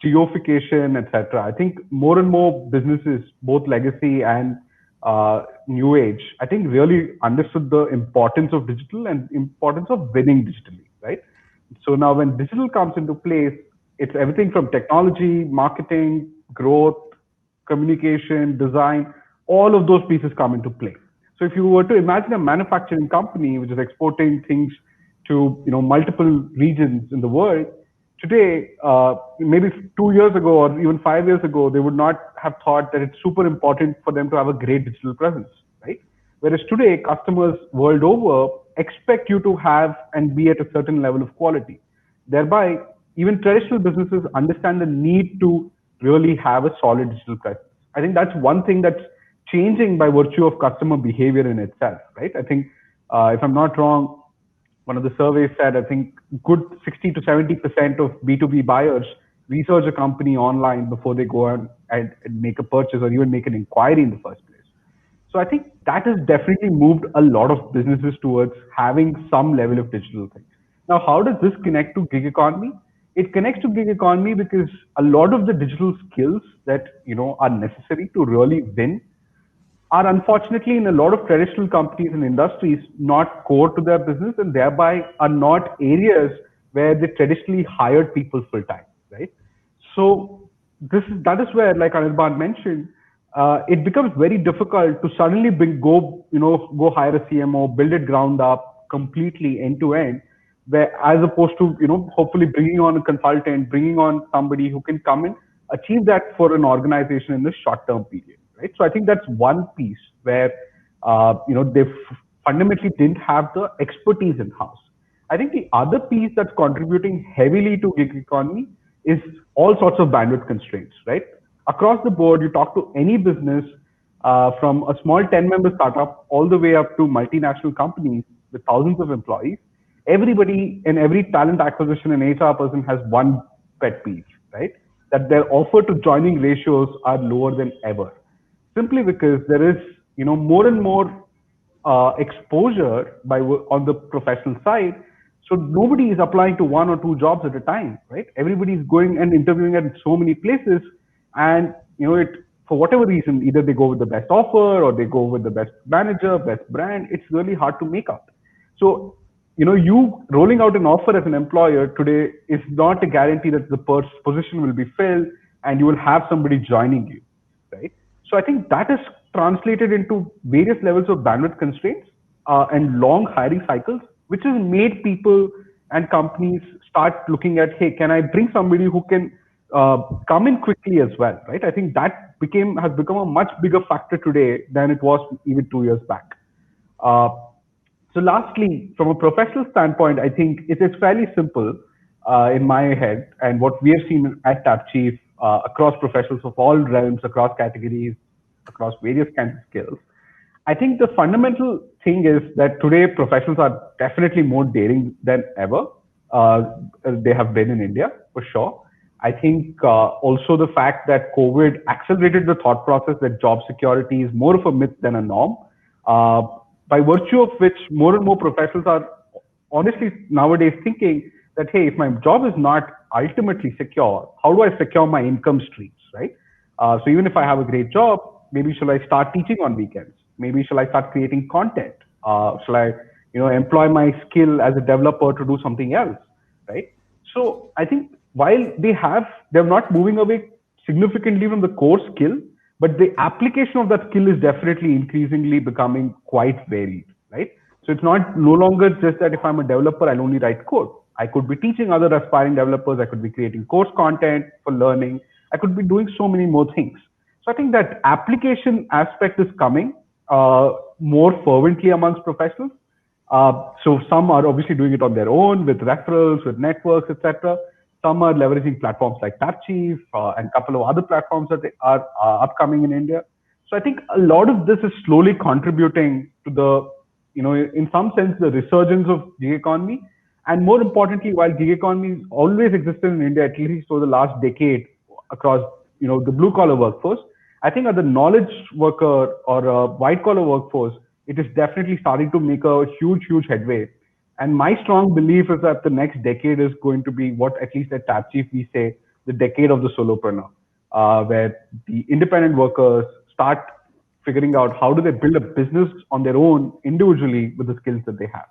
geofication, etc. I think more and more businesses, both legacy and new age, I think really understood the importance of digital and importance of winning digitally, right? So now when digital comes into place, it's everything from technology, marketing, growth, communication, design, all of those pieces come into play. So if you were to imagine a manufacturing company which is exporting things to multiple regions in the world, today, maybe 2 years ago or even 5 years ago, they would not have thought that it's super important for them to have a great digital presence, right? Whereas today, customers world over expect you to have and be at a certain level of quality. Thereby, even traditional businesses understand the need to really have a solid digital presence. I think that's one thing that's changing by virtue of customer behavior in itself, right? I think, if I'm not wrong, one of the surveys said, I think, good 60 to 70% of B2B buyers research a company online before they go on and make a purchase or even make an inquiry in the first place. So I think that has definitely moved a lot of businesses towards having some level of digital thing. Now, how does this connect to gig economy? It connects to gig economy because a lot of the digital skills that are necessary to really win are unfortunately in a lot of traditional companies and industries not core to their business, and thereby are not areas where they traditionally hired people full time, right? So that is where, like Anirban mentioned, it becomes very difficult to suddenly go hire a CMO, build it ground up completely end to end, where as opposed to hopefully bringing on a consultant, bringing on somebody who can come in, achieve that for an organization in the short term period, right? So I think that's one piece where they fundamentally didn't have the expertise in house. I think the other piece that's contributing heavily to gig economy is all sorts of bandwidth constraints, right? Across the board, you talk to any business, from a small 10-member startup all the way up to multinational companies with thousands of employees. Everybody in every talent acquisition and HR person has one pet peeve, right? That their offer to joining ratios are lower than ever, simply because there is more and more exposure on the professional side. So nobody is applying to one or two jobs at a time, right? Everybody is going and interviewing at so many places, and it, for whatever reason, either they go with the best offer or they go with the best manager, best brand. It's really hard to make out. So you rolling out an offer as an employer today is not a guarantee that the position will be filled and you will have somebody joining you, right? So I think that is translated into various levels of bandwidth constraints, and long hiring cycles, which has made people and companies start looking at, hey, can I bring somebody who can come in quickly as well, right? I think that has become a much bigger factor today than it was even 2 years back. Uh, so lastly, from a professional standpoint, I think it is fairly simple in my head, and what we have seen at TapChief across professionals of all realms, across categories, across various kinds of skills. I think the fundamental thing is that today professionals are definitely more daring than ever. They have been in India for sure. I think also the fact that COVID accelerated the thought process that job security is more of a myth than a norm, uh, by virtue of which more and more professionals are honestly nowadays thinking that, hey, if my job is not ultimately secure, how do I secure my income streams, right? So even if I have a great job, maybe shall I start teaching on weekends? Maybe shall I start creating content? Shall I, employ my skill as a developer to do something else, right? So I think while they're not moving away significantly from the core skill, but the application of that skill is definitely increasingly becoming quite varied, right? So it's not no longer just that if I'm a developer, I'll only write code. I could be teaching other aspiring developers. I could be creating course content for learning. I could be doing so many more things. So I think that application aspect is coming more fervently amongst professionals. So some are obviously doing it on their own with referrals, with networks, etc. Some are leveraging platforms like TapChief and a couple of other platforms that are upcoming in India. So I think a lot of this is slowly contributing to the, in some sense, the resurgence of gig economy. And more importantly, while gig economy has always existed in India, at least for the last decade, across the blue collar workforce, I think at the knowledge worker or white collar workforce, it is definitely starting to make a huge headway. And my strong belief is that the next decade is going to be what, at least at TapChief, we say the decade of the solopreneur, where the independent workers start figuring out how do they build a business on their own individually with the skills that they have.